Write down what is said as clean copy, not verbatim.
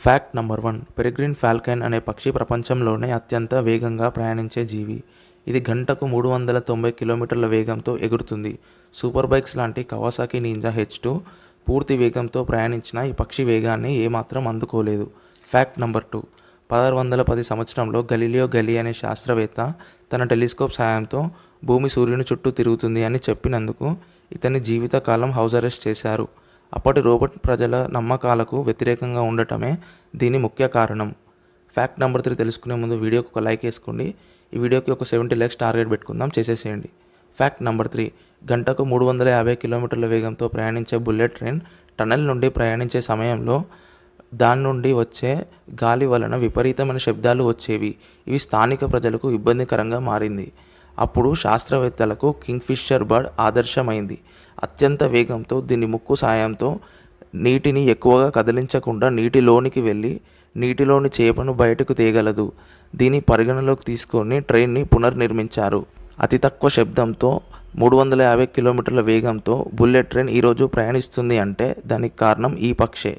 Fact number 1. పెరెగ్రిన్ Falcon అనే పక్షి ప్రపంచంలోనే అత్యంత వేగంగా ప్రయాణించే జీవి. ఇది గంటకు 390 కిలోమీటర్ల వేగంతో ఎగురుతుంది. సూపర్ బైక్స్ లాంటి కవాసాకి నింజా హెచ్2 పూర్తి వేగంతో ప్రయాణించిన ఈ పక్షి వేగాన్ని ఏమాత్రం అందుకోలేదు. Fact number 2. 1610 సంవత్సరంలో గలీలియో గలీ అనే శాస్త్రవేత్త తన టెలిస్కోప్ సాయంతో భూమి సూర్యుని చుట్టూ తిరుగుతుంది అని చెప్పినందుకు ఇతని జీవితకాలం హౌస్ అరెస్ట్ చేశారు. అప్పటి రోబోట్ ప్రజల నమ్మకాలకు వ్యతిరేకంగా ఉండటమే దీని ముఖ్య కారణం. ఫ్యాక్ట్ నెంబర్ 3 తెలుసుకునే ముందు వీడియోకి ఒక లైక్ వేసుకోండి. ఈ వీడియోకి ఒక 70 లైక్స్ టార్గెట్ పెట్టుకుందాం, చేసేసేయండి. Fact number 3. గంటకు 350 కిలోమీటర్ల వేగంతో ప్రయాణించే బుల్లెట్ ట్రైన్ టన్నెల్ నుండి ప్రయాణించే సమయంలో దాని నుండి వచ్చే గాలి వలన విపరీతమైన శబ్దాలు వచ్చేవి. ఇవి స్థానిక ప్రజలకు ఇబ్బందికరంగా మారింది. అప్పుడు శాస్త్రవేత్తలకు కింగ్ఫిషర్ బర్డ్ ఆదర్శమైంది. అత్యంత వేగంతో దీని ముక్కు సాయంతో నీటిని ఎక్కువగా కదిలించకుండా నీటిలోనికి వెళ్ళి నీటిలోని చేపను బయటకు తేగలదు. దీన్ని పరిగణలోకి తీసుకొని ట్రైన్ని పునర్నిర్మించారు. అతి తక్కువ శబ్దంతో 350 కిలోమీటర్ల వేగంతో బుల్లెట్ ట్రైన్ ఈరోజు ప్రయాణిస్తుంది అంటే దానికి కారణం ఈ పక్షే.